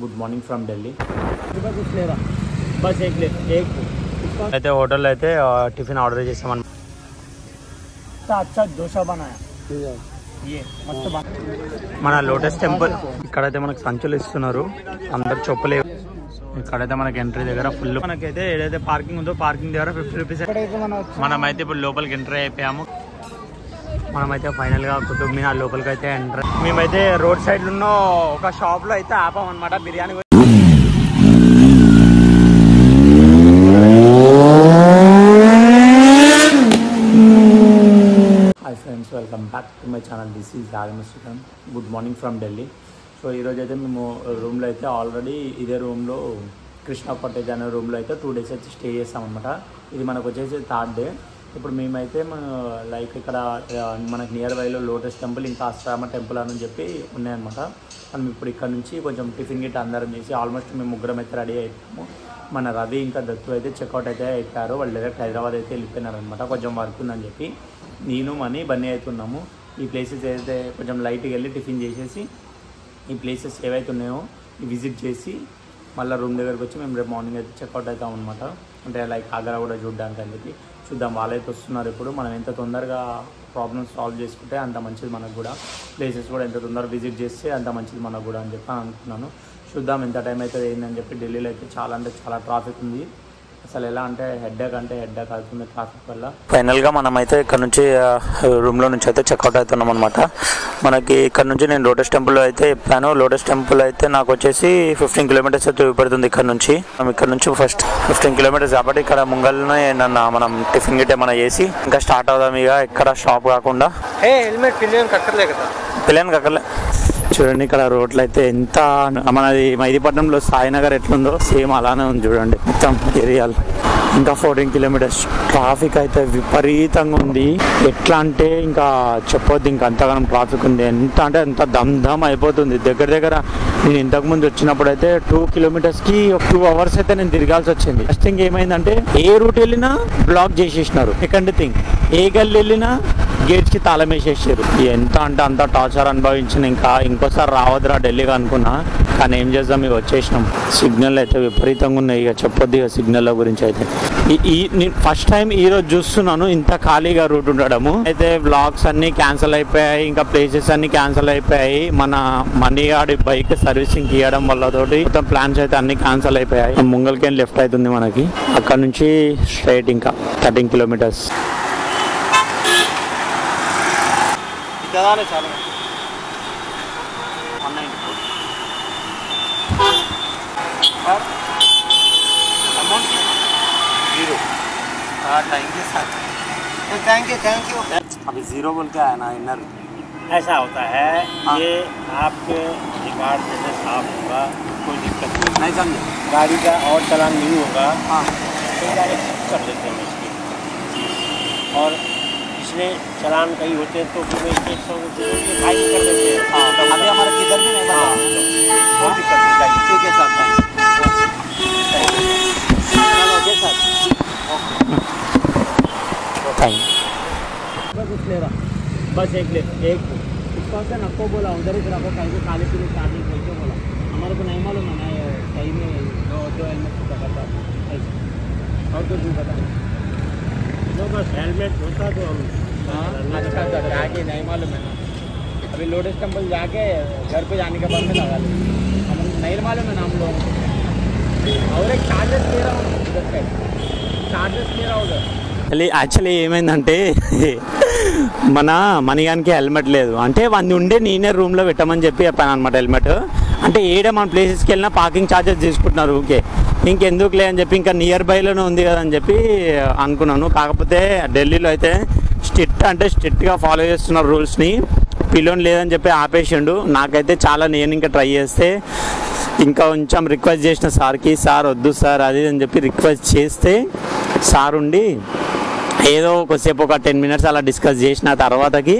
Good morning from Delhi कुछ ले रहा बस एक అయితే హోటల్లో అయితే టిఫిన్ ఆర్డర్ చేసామన్న अच्छा डोसा बनाया ये मस्त మన లోటస్ టెంపుల్ ఇక్కడైతే మనకు సంచులు ఇస్తున్నారు అందరు చెప్పులే ఇక్కడైతే మనకి ఎంట్రీ దగ్గర ఫుల్ మనకైతే ఏదైతే పార్కింగ్ ఉందో పార్కింగ్ దగ్గర 50 రూపీస్ మనమైతే ఇప్పుడు లోపలికి ఎంట్రీ అయిపోయాము మనమైతే ఫైనల్ గా కుతుబ్ మినార్ లోపలికి అయితే ఎంటర్ మేమైతే రోడ్ సైడ్ లో ఉన్న ఒక షాప్ లో అయితే ఆపాం అన్నమాట biryani hi friends welcome back to my channel this is రాజమశ్రీకాంత్ good morning from Delhi so ఈరోజు అయితే మేము రూమ్లో అయితే ఆల్రెడీ ఇదే రూమ్లో కృష్ణ కాటేజ్ అనే రూమ్లో అయితే 2 days అయితే స్టే చేస్తామన్నమాట ఇది మనకు వచ్చేసి 3rd డే ఇప్పుడు మేమైతే లైక్ ఇక్కడ మనకి నియర్ బైలో లోటస్ టెంపుల్ ఇంకా అష్టామ టెంపుల్ అని చెప్పి ఉన్నాయన్నమాట మనం ఇప్పుడు ఇక్కడ నుంచి కొంచెం టిఫిన్ గిట్ అందరం చేసి ఆల్మోస్ట్ మేము ముగ్గురం అయితే రెడీ అయిపోయాము మన రవి ఇంకా దత్తు అయితే చెక్అవుట్ అయితే అయిపోయారు వాళ్ళు డైరెక్ట్ హైదరాబాద్ అయితే వెళ్ళిపోయినారనమాట కొంచెం వర్క్ ఉందని చెప్పి నేను మనీ బన్నీ అవుతున్నాము ఈ ప్లేసెస్ అయితే కొంచెం లైట్గా వెళ్ళి టిఫిన్ చేసేసి ఈ ప్లేసెస్ ఏవైతే ఉన్నాయో విజిట్ చేసి మళ్ళీ రూమ్ దగ్గరకు వచ్చి మేము రేపు మార్నింగ్ అయితే చెక్అవుట్ అవుతాం అనమాట అంటే లైక్ ఆగ్రా కూడా చూడడానికి అని చెప్పి చూద్దాం వాళ్ళైతే వస్తున్నారు ఇప్పుడు మనం ఎంత తొందరగా ప్రాబ్లమ్స్ సాల్వ్ చేసుకుంటే అంత మంచిది మనకు కూడా ప్లేసెస్ కూడా ఎంత తొందరగా విజిట్ చేస్తే అంత మంచిది మనకు కూడా అని చెప్పి అనుకున్నాను చూద్దాం ఎంత టైం అవుతుంది ఏంటని చెప్పి ఢిల్లీలో అయితే చాలా అంటే చాలా ట్రాఫిక్ ఉంది అసలు ఎలా అంటే హెడ్ఏక్ అవుతుంది ట్రాఫిక్ వల్ల ఫైనల్గా మనమైతే ఇక్కడ నుంచి రూమ్లో నుంచి అయితే చెక్అవుట్ అవుతున్నాం అనమాట మనకి ఇక్కడ నుంచి నేను లోటస్ టెంపుల్ అయితే చెప్పాను లోటస్ టెంపుల్ అయితే నాకు వచ్చేసి 15 kilometers అయితే చూపెడుతుంది ఇక్కడ నుంచి మనం ఇక్కడ నుంచి ఫస్ట్ 15 kilometers కాబట్టి ఇక్కడ ముంగల్నే మనం టిఫిన్ గిట్టే మనం చేసి ఇంకా స్టార్ట్ అవుదాం ఇక ఎక్కడ షాప్ కాకుండా హెల్మెట్ పిల్లలు కక్కర్లే చూడండి ఇక్కడ రోడ్లు అయితే ఎంత మనది మైదీపట్నంలో సాయినగర్ ఎట్లుందో సేమ్ అలానే ఉంది చూడండి మొత్తం ఏరియాలు ఇంకా 14 kilometers ట్రాఫిక్ అయితే విపరీతంగా ఉంది ఎట్లా అంటే ఇంకా చెప్పొద్దు ఇంకా అంతగానం ట్రాఫిక్ ఉంది ఎంత అంటే ఎంత దమ్ అయిపోతుంది దగ్గర నేను ఇంతకుముందు వచ్చినప్పుడు అయితే 2 kilometers కి 2 hours అయితే నేను తిరగాల్సి వచ్చింది ఫస్ట్ థింగ్ ఏమైందంటే ఏ రూట్ వెళ్ళినా బ్లాక్ చేసేసినారు సెకండ్ థింగ్ ఏ గల్లీ వెళ్ళినా గేట్స్ కి తాళం వేసేసారు ఎంత అంటే అంత టార్చర్ అనుభవించిన ఇంకోసారి రావద్దురా ఢిల్లీకి అనుకున్నా కానీ ఏం చేద్దాం ఇక వచ్చేసినాం సిగ్నల్ అయితే విపరీతంగా ఉన్నాయి ఇక చెప్పొద్దు ఇక సిగ్నల్ గురించి అయితే నేను ఫస్ట్ టైం ఈ రోజు చూస్తున్నాను ఇంత ఖాళీగా రూట్ ఉండడము అయితే వ్లాగ్స్ అన్ని క్యాన్సిల్ అయిపోయాయి ఇంకా ప్లేసెస్ అన్ని క్యాన్సిల్ అయిపోయాయి మన మణిగాడి బైక్ సర్వీసింగ్ ఇవ్వడం వల్ల తోటి మొత్తం ప్లాన్స్ అయితే అన్ని క్యాన్సిల్ అయిపోయాయి ముంగల్కి లెఫ్ట్ అవుతుంది మనకి అక్కడ నుంచి స్ట్రైట్ ఇంకా 13 kilometers చాలా 194 थैंक यू अभी 0 बोल के आया ना इनर ऐसा होता है ये आपके रिकॉर्ड जैसे साफ होगा कोई दिक्कत नहीं समझे गाड़ी का और चलान नहीं होगा हाँ तो डायरेक्ट कर देते हैं इसकी और इसमें चलान कहीं होते हैं तो फिर 100 फाइन कर देते हैं हाँ तो अभी हमारा किधर भी नहीं हाँ कोई दिक्कत नहीं ठीक है सर ओके सर कुछ ले रहा बस एक उसका से नको बोला उधर ही रखो कहीं को खाली पीने चार्जिंग नहीं क्यों बोला हमारे को नहीं मालूम है ना सही में जो हेलमेट पकड़ता और कुछ भी पता नहीं जो बस हेलमेट होता तो हम अच्छा जाके नहीं मालूम है अभी लोटस टेंपल जाके घर पे जाने के बाद में लगा ले हम नहीं मालूम है ना हम लोग और एक चार्जर ले रहा हूँ उधर యాక్చువల్లీ ఏమైందంటే మన మణిగానికి హెల్మెట్ లేదు అంటే వంది ఉండే నేనే రూమ్లో పెట్టమని చెప్పాను అనమాట హెల్మెట్ అంటే ఏడ మన ప్లేసెస్కి వెళ్ళినా పార్కింగ్ ఛార్జెస్ తీసుకుంటున్నారు ఓకే ఇంకెందుకులే అని చెప్పి ఇంకా నియర్ బైలోనే ఉంది కదా అని చెప్పి అనుకున్నాను కాకపోతే ఢిల్లీలో అయితే స్ట్రిక్ట్గా ఫాలో చేస్తున్నారు రూల్స్ని పిల్లోని లేదని చెప్పి ఆపేసిండు నాకైతే చాలా నేను ఇంకా ట్రై చేస్తే ఇంకా కొంచెం రిక్వెస్ట్ చేసిన సార్కి సార్ వద్దు సార్ అది అని చెప్పి రిక్వెస్ట్ చేస్తే సార్ ఉండి ఏదో కొద్దిసేపు ఒక 10 minutes అలా డిస్కస్ చేసిన తర్వాతకి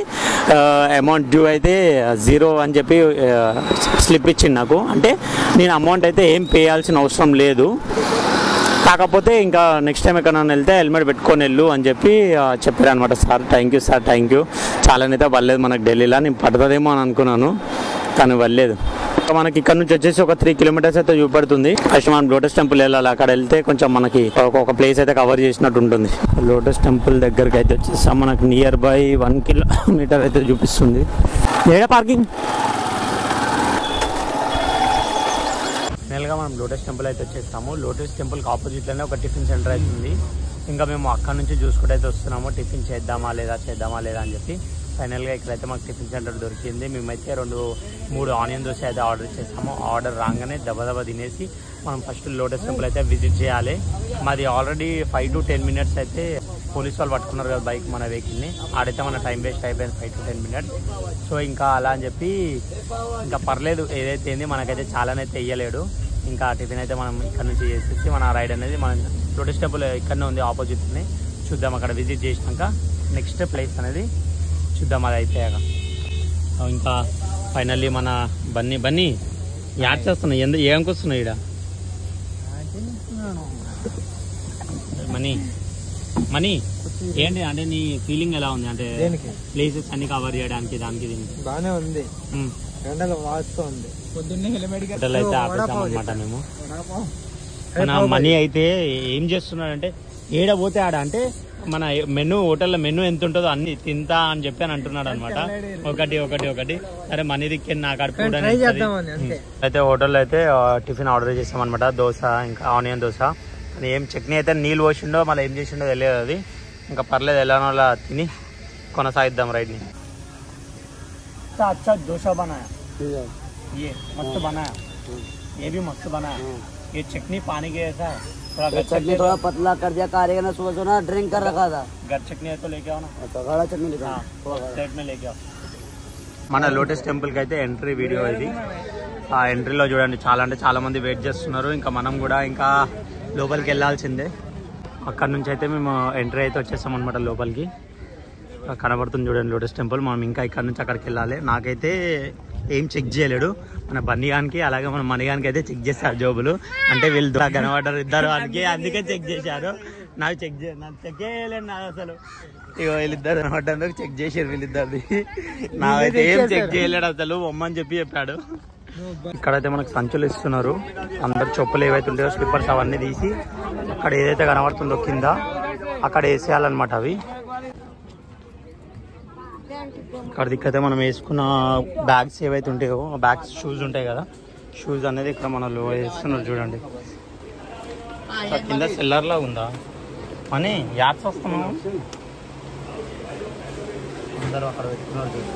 అమౌంట్ డ్యూ అయితే 0 అని చెప్పి స్లిప్ ఇచ్చింది నాకు అంటే నేను అమౌంట్ అయితే ఏం పే చేయాల్సిన అవసరం లేదు కాకపోతే ఇంకా నెక్స్ట్ టైం ఎక్కడైనా వెళ్తే హెల్మెట్ పెట్టుకొని వెళ్ళు అని చెప్పి చెప్పారు అనమాట సార్ థ్యాంక్ యూ చాలానైతే పర్లేదు మనకు ఢిల్లీలో నేను పడుతుందేమో అని అనుకున్నాను కానీ పర్లేదు మనకి ఇక్కడ నుంచి వచ్చేసి ఒక 3 కిలోమీటర్స్ అయితే చూపడుతుంది. ఫస్ట్ మనం లోటస్ టెంపుల్ వెళ్ళాలి. అక్కడ వెళ్తే కొంచెం మనకి ఒక ప్లేస్ అయితే కవర్ చేసినట్టు ఉంటుంది. లోటస్ టెంపుల్ దగ్గరికి అయితే వచ్చేసాం. మనకి నియర్ బై 1 కిలోమీటర్ అయితే చూపిస్తుంది. ఏడా పార్కింగ్ ఫైనల్గా మనం లోటస్ టెంపుల్ అయితే వచ్చేస్తాము. లోటస్ టెంపుల్కి ఆపోజిట్లోనే ఒక టిఫిన్ సెంటర్ అయితే ఉంది. ఇంకా మేము అక్కడ నుంచి చూసుకుంటూ అయితే వస్తున్నాము. టిఫిన్ చేద్దామా లేదా అని చెప్పి ఫైనల్గా ఇక్కడైతే మాకు టిఫిన్ సెంటర్ దొరికింది. మేమైతే 2-3 ఆనియన్ దోశ అయితే ఆర్డర్ చేసాము. ఆర్డర్ రాగానే దబదబా తినేసి మనం ఫస్ట్ లోటస్ టెంపుల్ అయితే విజిట్ చేయాలి. మాది ఆల్రెడీ 5 to 10 మినిట్స్ అయితే పోలీస్ వాళ్ళు పట్టుకున్నారు కదా బైక్ మన వెహికల్ని. ఆడైతే మన టైం వేస్ట్ అయిపోయింది 5 to 10 మినిట్స్. సో ఇంకా అలా అని చెప్పి ఇంకా పర్లేదు ఏదైతే ఏంది మనకైతే చాలానైతే వేయలేడు. ఇంకా టిఫిన్ అయితే మనం ఇక్కడ నుంచి చేసేసి మన రైడ్ అనేది మన లోటస్ టెంపుల్ ఇక్కడనే ఉంది ఆపోజిట్ని చూద్దాం. అక్కడ విజిట్ చేసినాక నెక్స్ట్ ప్లేస్ అనేది చూద్దాం. అది అయిపోయాక ఇంకా ఫైనల్లీ మన బన్నీ యాడ్ చేస్తున్నాయి. ఏమకొస్తున్నాయి ఇక్కడ మనీ ఏంటి అంటే నీ ఫీలింగ్ ఎలా ఉంది? అంటే ప్లేసెస్ అన్ని కవర్ చేయడానికి దానికి బాగానే ఉంది. హోటల్ అయితే ఆపేసాం అనమాట మేము. మన మనీ అయితే ఏం చేస్తున్నాడంటే ఏడ పోతే ఆడ అంటే మన మెనూ హోటల్లో మెనూ ఎంత ఉంటుందో అన్ని తింటా అని చెప్పి అని అంటున్నాడు అనమాట. ఒకటి సరే మనీ దిక్కి నాకు అయితే హోటల్లో అయితే టిఫిన్ ఆర్డర్ చేసాం అనమాట. దోశ ఇంకా ఆనియన్ దోశ. ఏం చట్నీ అయితే నీళ్ళు పోసిండో మళ్ళీ ఏం చేసిండో తెలియదు. అది ఇంకా పర్లేదు ఎలానో అలా తిని కొనసాగిద్దాం రైడ్ని. अच्छा डोसा बनाया ये मस्त बनाया, ये भी मस्त बनाया. ये चटनी पानी के ऐसा है. चटनी थोड़ा पतला कर दिया कारीगर ने. सुबह ना ड्रिंक कर रखा था. घर चटनी है तो लेके आओ ना. अच्छा गाढ़ा चटनी लेके आओ. प्लेट में लेके आओ. మన లోటస్ టెంపుల్కి అయితే ఎంట్రీ వీడియో ఇది. ఆ ఎంట్రీలో చూడండి చాలా అంటే చాలా మంది వెయిట్ చేస్తున్నారు. ఇంకా మనం కూడా ఇంకా లోపలికి వెళ్ళాల్సిందే. అక్కడ నుంచి అయితే మేము ఎంట్రీ అయితే వచ్చేసాం అనమాట లోపలికి. కనబడుతుంది చూడండి లోటస్ టెంపుల్. మనం ఇంకా ఇక్కడ నుంచి అక్కడికి వెళ్ళాలి. నాకైతే ఏం చెక్ చేయలేడు మన బన్నీగానికి, అలాగే మన మణిగానికి అయితే చెక్ చేశారు జోబులు. అంటే వీళ్ళు కనబడ్డారు ఇద్దరు వానికి, అందుకే చెక్ చేశారు. నాకు చెక్ చేయలేను నాకు అసలు. ఇగో వీళ్ళిద్దరు కనబడ్డందుకు చెక్ చేశారు వీళ్ళిద్దరిది. నాకైతే ఏం చెక్ చేయలేడు అసలు, బొమ్మని చెప్పాడు. ఇక్కడైతే మనకు సంచులు ఇస్తున్నారు. అందరు చెప్పులు ఏవైతే ఉంటాయో స్లిప్పర్స్ అవన్నీ తీసి అక్కడ ఏదైతే కనబడుతుందో కింద అక్కడ వేసేయాలన్నమాట. అవి ఇక్కడ దిక్కైతే మనం వేసుకున్న బ్యాగ్స్ ఏవైతే ఉంటాయో ఆ బ్యాగ్స్ షూస్ ఉంటాయి కదా, షూస్ అనేది ఇక్కడ మనలో వేస్తున్నారు చూడండి. కింద సెల్లర్ లా ఉందా అని యాడ్స్ వస్తున్నాము. అందరూ అక్కడ పెట్టుకున్నారు చూడండి.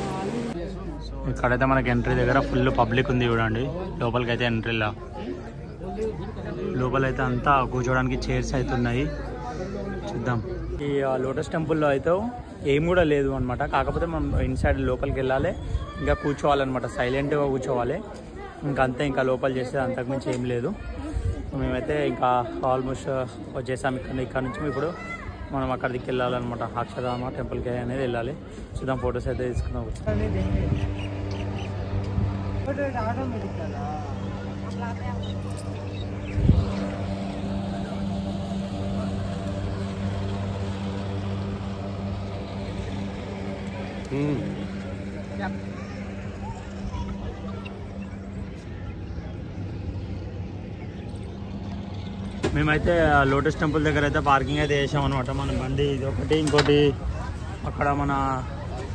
ఇక్కడైతే మనకి ఎంట్రీ దగ్గర ఫుల్ పబ్లిక్ ఉంది చూడండి. లోపలికి అయితే ఎంట్రీలా లోపలైతే అంతా కూర్చోడానికి చైర్స్ అయితే ఉన్నాయి. చూద్దాం. ఈ లోటస్ టెంపుల్లో అయితే ఏం కూడా లేదు అనమాట. కాకపోతే మనం ఇన్సైడ్ లోపలికి వెళ్ళాలి, ఇంకా కూర్చోవాలన్నమాట, సైలెంట్గా కూర్చోవాలి. ఇంకా అంతే, ఇంకా లోపల చేసేది అంతకుమించి ఏం లేదు. మేమైతే ఇంకా ఆల్మోస్ట్ వచ్చేసాం. ఇక్కడ నుంచి ఇప్పుడు మనం అక్కడికి వెళ్ళాలన్నమాట. అక్షరధామ టెంపుల్కి అనేది వెళ్ళాలి. చూద్దాం, ఫొటోస్ అయితే తీసుకున్నాం. మేమైతే లోటస్ టెంపుల్ దగ్గర అయితే పార్కింగ్ అయితే వేసాం అనమాట. మన బండి ఇది ఒకటి, ఇంకోటి అక్కడ మన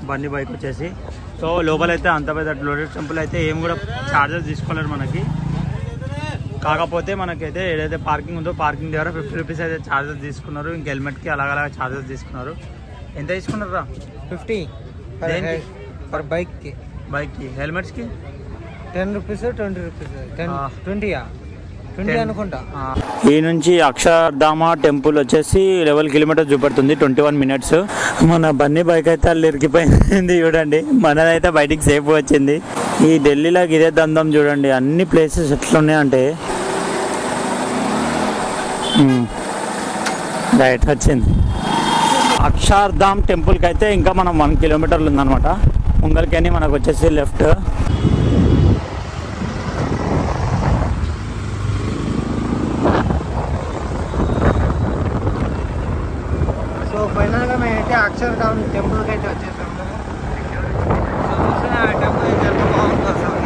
బండి బైక్ వచ్చేసి. సో లోపలైతే అంత పెద్ద లోటస్ టెంపుల్ అయితే ఏం కూడా ఛార్జెస్ తీసుకోలేరు మనకి. కాకపోతే మనకైతే ఏదైతే పార్కింగ్ ఉందో పార్కింగ్ దగ్గర 50 రూపీస్ అయితే ఛార్జెస్ తీసుకున్నారు. ఇంక హెల్మెట్కి అలాగ ఛార్జెస్ తీసుకున్నారు. ఎంత తీసుకున్నారు రా? 50 పర్ బైక్కి. హెల్మెట్స్కి 10 రూపీస్ 20 రూపీస్ 20 అనుకుంటా. ఈ నుంచి అక్షరధామ టెంపుల్ వచ్చేసి 11 కిలోమీటర్స్ చూపెడుతుంది, 21 మినిట్స్. మన బన్నీ బైక్ అయితే అల్లు ఇరికిపోయింది చూడండి. మనదైతే బయటికి సేఫ్ వచ్చింది. ఈ ఢిల్లీలోకి ఇదే దందం చూడండి. అన్ని ప్లేసెస్ ఎట్లున్నాయంటే రైట్ వచ్చింది. అక్షరధామ్ టెంపుల్కి అయితే ఇంకా మనం 1 కిలోమీటర్లు ఉందన్నమాట. ముంగల్కని మనకు వచ్చేసి లెఫ్ట్. సో ఫైనల్గా మేమైతే అక్షరధామ్ టెంపుల్కి అయితే వచ్చేసాము. టెంపుల్ ఎంత బాగుంది అసలు.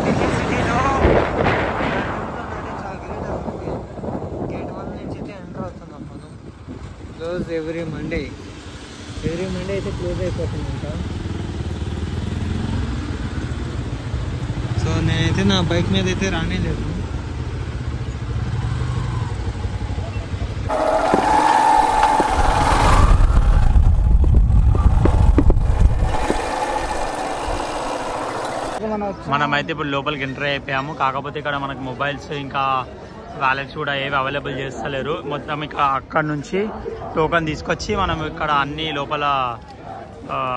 ఢిల్లీ సిటీలో చాలా గ్రేట్ అవుతుంది. గేట్ 1 నుంచి అయితే ఎంటర్ అవుతున్నాం మనం. క్లోజ్ ఎవ్రీ మండే అయితే క్లోజ్ అయిపోతుందంట. సో నేనైతే నా బైక్ మీద అయితే రానే లేదు. మనమైతే ఇప్పుడు లోపలికి ఎంటర్ అయిపోయాము. కాకపోతే ఇక్కడ మనకు మొబైల్స్ ఇంకా వ్యాలెట్స్ కూడా ఏవి అవైలబుల్ చేస్తలేరు. మొత్తం ఇక్కడ అక్కడ నుంచి టోకెన్ తీసుకొచ్చి మనం ఇక్కడ అన్ని లోపల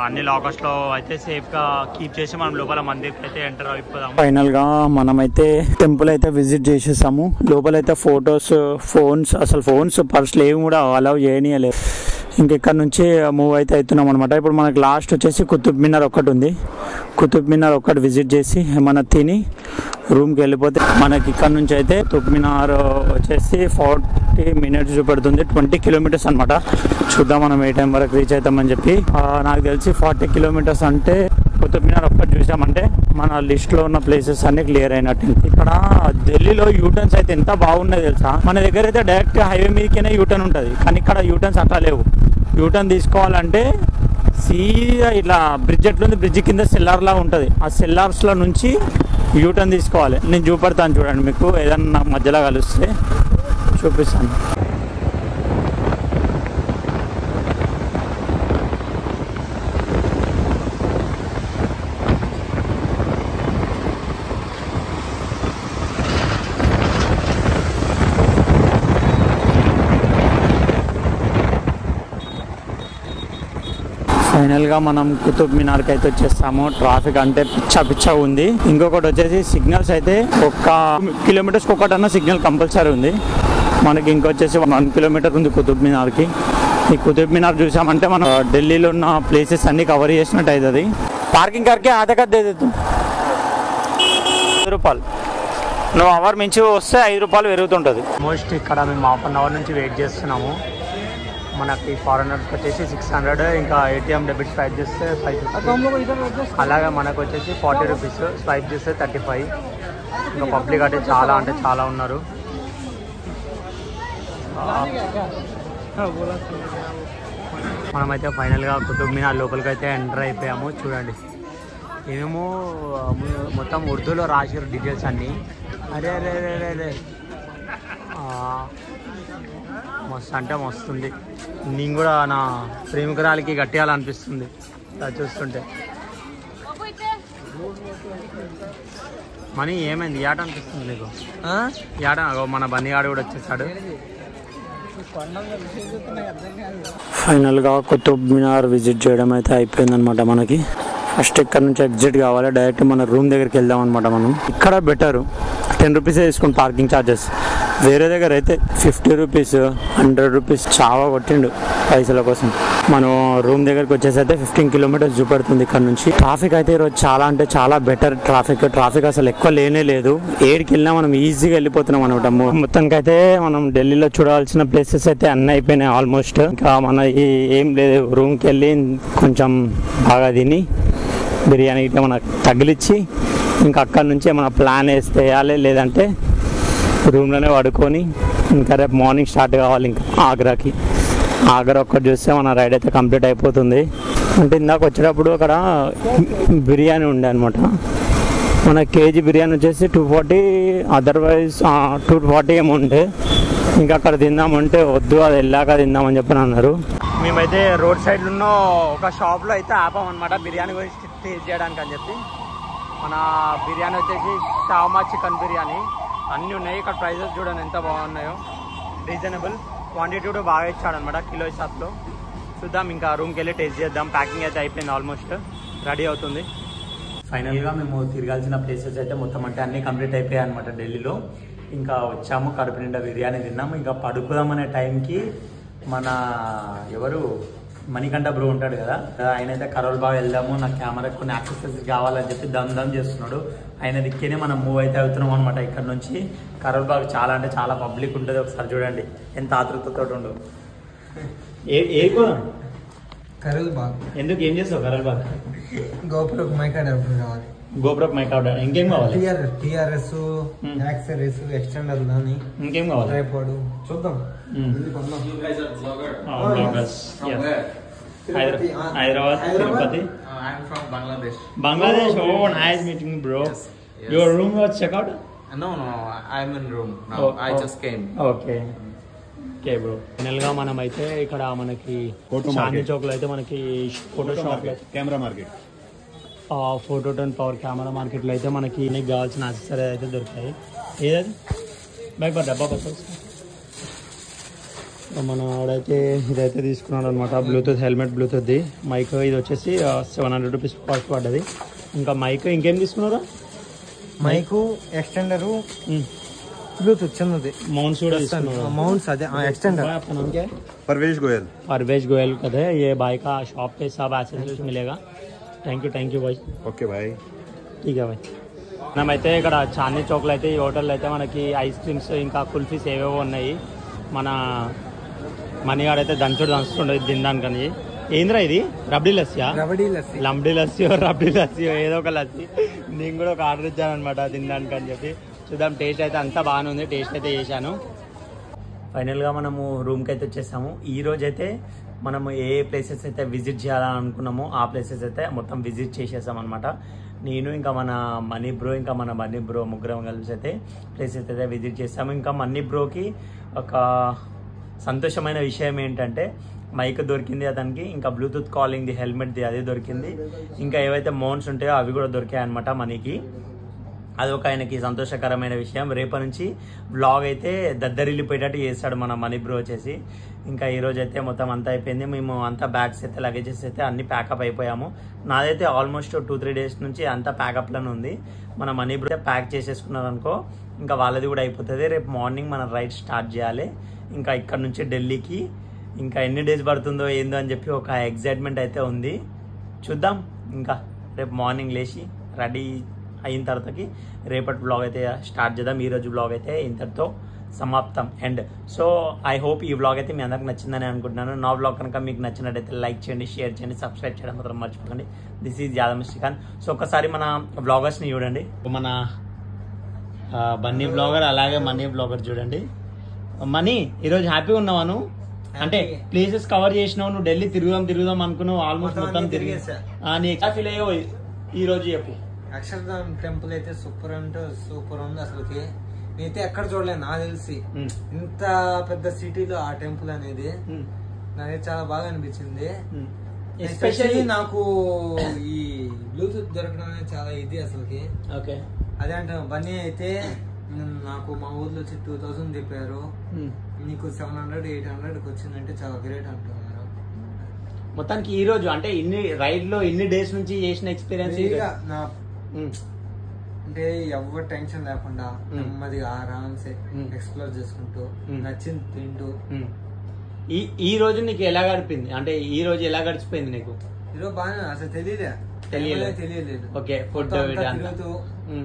అన్ని లాకర్స్ లో అయితే సేఫ్ గా కీప్ చేసి మనం లోపల మందిర్కి అయితే ఎంటర్ అయిపోదాం. ఫైనల్ గా మనమైతే టెంపుల్ అయితే విజిట్ చేసేసాము. లోపలైతే ఫోన్స్ అసలు ఫోన్స్ పర్సులు ఏమి కూడా అలౌ చేయనీయలేదు. ఇంకెక్కడ నుంచి మూవ్ అయితే అవుతున్నాం అనమాట. ఇప్పుడు మనకి లాస్ట్ వచ్చేసి కుతుబ్ మినార్ ఒకటి ఉంది. కుతుబ్ మినార్ ఒకటి విజిట్ చేసి ఏమన్నా తిని రూమ్కి వెళ్ళిపోతే మనకి ఇక్కడ నుంచి అయితే కుతుబ్ మినార్ వచ్చేసి 40 minutes చూపెడుతుంది. 20 kilometers అనమాట. చూద్దాం మనం ఏ టైం వరకు రీచ్ అవుతామని చెప్పి. నాకు తెలిసి 40 kilometers అంటే కుతుబ్ మినార్ ఒక్కటి చూసామంటే మన లిస్ట్లో ఉన్న ప్లేసెస్ అన్ని క్లియర్ అయినట్టు. ఇక్కడ ఢిల్లీలో యూటర్న్స్ అయితే ఎంత బాగున్నాయి తెలుసా. మన దగ్గర అయితే డైరెక్ట్ హైవే మీదకైనా యూటర్న్ ఉంటుంది, కానీ ఇక్కడ యూటర్న్స్ అట్లా లేవు. యూటర్న్ తీసుకోవాలంటే సీదా ఇట్లా బ్రిడ్జ్ ఎట్లుంది, బ్రిడ్జ్ కింద సెల్లార్లా ఉంటుంది. ఆ సెల్లార్స్లో నుంచి యూటర్న్ తీసుకోవాలి. నేను చూపెడతాను చూడండి, మీకు ఏదన్నా నాకు మధ్యలో కలిస్తే చూపిస్తాను. ఫైనల్ గా మనం కుతుబ్ మినార్కి అయితే వచ్చేస్తాము. ట్రాఫిక్ అంటే పిచ్చ ఉంది. ఇంకొకటి వచ్చేసి సిగ్నల్స్ అయితే 1 kilometers ఒకటన్నా సిగ్నల్ కంపల్సరీ ఉంది. మనకి ఇంకొచ్చేసి 1 kilometer ఉంది కుతుబ్ మినార్కి. ఈ కుతుబ్ మినార్ చూసామంటే మనం ఢిల్లీలో ఉన్న ప్లేసెస్ అన్ని కవర్ చేసినట్టు అవుతుంది. పార్కింగ్ కర్కే ఆధా కర్ దే దేతా హూం. 5 రూపాయలు. నువ్వు అవర్ మించి వస్తే 5 రూపాయలు పెరుగుతుంటుంది. మోస్ట్ ఇక్కడ మేము 1/2 hour నుంచి వెయిట్ చేస్తున్నాము. మనకి ఫారెనర్స్కి వచ్చేసి 600, ఇంకా ఏటీఎం డెబిట్ స్వైప్ చేస్తే 550. అలాగే మనకు వచ్చేసి 40 rupees, స్వైప్ చేస్తే 35. ఇంకా పబ్లిక్ అంటే చాలా ఉన్నారు. మనమైతే ఫైనల్గా కుతుబ్ మినార్ లోపలికి అయితే ఎంటర్ అయిపోయాము. చూడండి ఏమేమో మొత్తం ఉర్దూలో రాసారు డీటెయిల్స్ అన్నీ. అరే మస్తు అంటే మస్తుంది. నేను కూడా నా ప్రేమికురాలికి కట్టేయాలనిపిస్తుంది అది చూస్తుంటే. మనీ ఏమైంది ఏట అనిపిస్తుంది నీకు? ఏట మన బన్నీగాడు కూడా వచ్చేసాడు. ఫైనల్గా కుతుబ్ మినార్ విజిట్ చేయడం అయితే అయిపోయింది అనమాట. మనకి ఫస్ట్ ఇక్కడ నుంచి ఎగ్జిట్ కావాలి, డైరెక్ట్ మన రూమ్ దగ్గరికి వెళ్దాం అనమాట. మనం ఇక్కడ బెటర్ 10 rupees తీసుకుని పార్కింగ్ ఛార్జెస్. వేరే దగ్గర అయితే 50 rupees, 100 rupees చాలా కొట్టిండు పైసల కోసం. మనం రూమ్ దగ్గరికి వచ్చేసి అయితే 15 kilometers చూపెడుతుంది ఇక్కడ నుంచి. ట్రాఫిక్ అయితే ఈరోజు చాలా అంటే చాలా బెటర్. ట్రాఫిక్ అసలు ఎక్కువ లేనే లేదు. ఏడికి వెళ్ళినా మనం ఈజీగా వెళ్ళిపోతున్నాం అనమాట. మొత్తానికి అయితే మనం ఢిల్లీలో చూడాల్సిన ప్లేసెస్ అయితే అన్నీ అయిపోయినాయి ఆల్మోస్ట్. ఇంకా మన ఏం లేదు, రూమ్కి వెళ్ళి కొంచెం బాగా తిని బిర్యానీ ఇట్లా మనకు తగిలిచ్చి ఇంకా అక్కడ నుంచి మన ప్లాన్ వేస్తే వేయాలి, లేదంటే రూమ్లోనే పడుకొని ఇంకా రేపు మార్నింగ్ స్టార్ట్ కావాలి. ఇంకా ఆగ్రా ఒక్కటి చూస్తే మన రైడ్ అయితే కంప్లీట్ అయిపోతుంది. అంటే ఇందాక వచ్చేటప్పుడు అక్కడ బిర్యానీ ఉండే అనమాట. మన కేజీ బిర్యానీ వచ్చేసి 240, అదర్వైజ్ 240 ఏమో ఉండే. ఇంకా అక్కడ తిందామంటే వద్దు, అది వెళ్ళాక తిందామని చెప్పని అన్నారు. మేమైతే రోడ్ సైడ్ ఉన్న ఒక షాప్లో అయితే ఆపామన్నమాట బిర్యానీ గురించి టేస్ట్ చేయడానికి అని చెప్పి. మన బిర్యానీ వచ్చేసి షామా చికెన్ బిర్యానీ అన్నీ ఉన్నాయి. ఇక్కడ ప్రైజెస్ చూడండి ఎంత బాగున్నాయో, రీజనబుల్. క్వాంటిటీ కూడా బాగా ఇచ్చాడనమాట కిలో షాప్లో. చూద్దాం, ఇంకా రూమ్కి వెళ్ళి టేస్ట్ చేద్దాం. ప్యాకింగ్ అయితే అయిపోయింది, ఆల్మోస్ట్ రెడీ అవుతుంది. ఫైనల్గా మేము తిరగాల్సిన ప్లేసెస్ అయితే మొత్తం అంటే అన్నీ కంప్లీట్ అయిపోయాయి అనమాట ఢిల్లీలో. ఇంకా వచ్చాము, కడుపు నిండా బిర్యానీ తిన్నాము. ఇంకా పడుకుదామనే టైంకి మన ఎవరు మణికంఠ బ్రో ఉంటాడు కదా, ఆయన అయితే కరోల్ బాగా వెళ్దాము, నా కెమెరాకి కొన్ని యాక్సెసరీస్ కావాలని చెప్పి దమ్ చేస్తున్నాడు. ఆయన దిక్కేనే మనం మూవ్ అయితే అవుతున్నాం అనమాట. ఇక్కడ నుంచి కరోల్ బాగ్ చాలా అంటే చాలా పబ్లిక్ ఉంటుంది. ఒకసారి చూడండి ఎంత ఆతృతతో ఉండు. ఏ కరోల్ బాగ్ ఎందుకు ఏం చేస్తావు? కరోల్ బాగ్ గోపురం మైక్ అడాప్టర్ కావాలి. గోప్రోకి మైక్ అవుట్ ఇంకేం కావాలి? టిఆర్ఎస్ యాక్సరీస్ ఎక్స్టెండర్ కానీ ఇంకేం కావాలి? ట్రైపాడ్ చూద్దాం. Hyderabad, Tirupati. I'm from Bangladesh. Bangladesh. Oh, nice meeting you, bro. Yes. Your room was check out? No, I'm in room now. I just came. Okay okay bro. Final గా మనం అయితే ఇక్కడ మనకి చాందీ చౌక్ లో అయితే మనకి ఫోటో షాప్ కెమెరా మార్కెట్, ఫోటోటోన్ power camera market లో అయితే మనకి నీకు కావాల్సిన యాక్సెసరీ అయితే దొరుకుతాయి. ఏదది బైక్ పర్ డబ్బా పర్పస్ మన ఆడైతే ఇదైతే తీసుకున్నాడు అనమాట. బ్లూటూత్ హెల్మెట్, బ్లూటూత్ది మైక్. ఇది వచ్చేసి 700 రూపీస్ కాస్ట్ పడ్డది. ఇంకా మైక్ ఇంకేం తీసుకున్నారా? మైకు, ఎక్స్టెండర్, బ్లూటూత్ చిన్నది, మౌంట్స్ కూడా తీసుకున్నారు. మౌంట్స్ అదే एक्सटेंडर। आपका नाम क्या है? परवेश गोयल। परवेश गोयल का है ये भाई का शॉप पे सब एक्सेसरीज मिलेगा। थैंक यू भाई। Okay bye. ठीक है भाई। మనమైతే ఇక్కడ చాందీ చౌక్లో అయితే ఈ హోటల్లో అయితే మనకి ఐస్ క్రీమ్స్ ఇంకా కుల్ఫీస్ ఏవేవో ఉన్నాయి. మన మనీగాడైతే దంచుతుండదు తినడానికని. ఏంద్రా ఇది? రబ్డీ లస్సీయా? లంబడీ లస్సీ, రబ్డీ లస్సీ, ఏదో ఒక లస్సీ. నేను కూడా ఒక ఆర్డర్ ఇచ్చాను అనమాట తినడానికి అని చెప్పి. చూద్దాం. టేస్ట్ అయితే అంతా బాగానే ఉంది. టేస్ట్ అయితే చేశాను. ఫైనల్గా మనము రూమ్కి అయితే వచ్చేసాము. ఈ రోజు అయితే మనము ఏ ప్లేసెస్ అయితే విజిట్ చేయాలని అనుకున్నామో ఆ ప్లేసెస్ అయితే మొత్తం విజిట్ చేసేసాం అనమాట. నేను ఇంకా మన మనీ బ్రో ముగ్గురం కలిసి అయితే ప్లేసెస్ అయితే విజిట్ చేసాము. ఇంకా మనీ బ్రోకి ఒక సంతోషమైన విషయం ఏంటంటే మైక్ దొరికింది అతనికి. ఇంకా బ్లూటూత్ కాలింగ్ది హెల్మెట్ది అది దొరికింది. ఇంకా ఏవైతే మౌంట్స్ ఉంటాయో అవి కూడా దొరికాయి అనమాట మనీకి. అదొక ఆయనకి సంతోషకరమైన విషయం. రేపటి నుంచి వ్లాగ్ అయితే దద్దరిల్లిపోయేటట్టు చేస్తాడు మన మనీ బ్రో వచ్చేసి. ఇంకా ఈరోజు అయితే మొత్తం అంతా అయిపోయింది. మేము అంతా బ్యాగ్స్ అయితే లగేజెస్ అయితే అన్ని ప్యాకప్ అయిపోయాము. నాదైతే ఆల్మోస్ట్ 2-3 డేస్ నుంచి అంతా ప్యాకప్లోనే ఉంది. మన మనీ బ్రో ప్యాక్ చేసేసుకున్నారు అనుకో ఇంకా వాళ్ళది కూడా అయిపోతుంది. రేపు మార్నింగ్ మనం రైడ్ స్టార్ట్ చేయాలి. ఇంకా ఇక్కడ నుంచి ఢిల్లీకి ఇంకా ఎన్ని డేస్ పడుతుందో ఏందో అని చెప్పి ఒక ఎగ్జైట్మెంట్ అయితే ఉంది. చూద్దాం. ఇంకా రేపు మార్నింగ్ లేచి రెడీ అయిన తర్వాతకి రేపటి బ్లాగ్ అయితే స్టార్ట్ చేద్దాం. ఈరోజు బ్లాగ్ అయితే ఇంతటితో సమాప్తం. అండ్ సో ఐ హోప్ ఈ బ్లాగ్ అయితే మీ అందరికి నచ్చిందని అనుకుంటున్నాను. నా బ్లాగ్ కనుక మీకు నచ్చినట్టయితే లైక్ చేయండి, షేర్ చేయండి, సబ్స్క్రైబ్ చేయడం మాత్రం మర్చిపోకండి. This is Yadav Srikanth. So ఒకసారి మన బ్లాగర్స్ని చూడండి. మన బన్నీ బ్లాగర్ అలాగే మనీ బ్లాగర్ చూడండి. మనీ ఈరోజు హ్యాపీగా ఉన్నావాను అంటే ప్లేసెస్ కవర్ చేసినావు. నువ్వు ఢిల్లీ తిరుగుదాం అనుకున్నావు. ఆల్మోస్ట్ మొత్తం తిరిగి ఫీల్ అయ్యావు ఈ రోజు చెప్పు. అక్షరధామ్ టెంపుల్ అయితే సూపర్ అంటే సూపర్ ఉంది అసలుకి. నేనైతే ఎక్కడ చూడలేదు నాకు తెలిసి ఇంత పెద్ద సిటీలో ఆ టెంపుల్ అనేది. నాకైతే చాలా బాగా అనిపించింది. ఎస్పెషల్లీ నాకు ఈ బ్లూటూత్ దొరకడం అనేది చాలా ఇది అసలుకి. ఓకే అదే అంటే బన్నీ అయితే నాకు మా ఊర్లో వచ్చి 2000 చెప్పారు. నీకు 700-800 వచ్చిందంటే చాలా గ్రేట్ అంటున్నారు. మొత్తానికి ఈ రోజు అంటే ఇన్ని రైడ్ లో ఇన్ని డేస్ నుంచి చేసిన ఎక్స్పీరియన్స్ నా అంటే ఎవరు టెన్షన్ లేకుండా నెమ్మదిగా ఆరామ్సే ఎక్స్ప్లోర్ చేసుకుంటూ నచ్చింది తింటూ. ఈ రోజు నీకు ఎలా గడిపింది? అంటే ఈ రోజు ఎలా గడిచిపోయింది నీకు? ఈరోజు బాగా అసలు తెలియలేదు. ఓకే ఫుడ్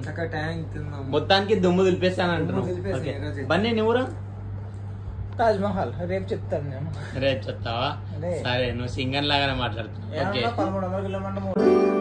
చక్కగా ట్యాంక్ తిన్నాం. మొత్తానికి దుమ్ము దులిపేస్తాను అంటున్నావు. బన్నీ నువ్వురా? తాజ్ మహల్ రేపు చెప్తాను నేను. రేపు చెప్తావా? సరే నువ్వు సింగన్ లాగానే మాట్లాడుతున్నావు. Okay 1300 kilometre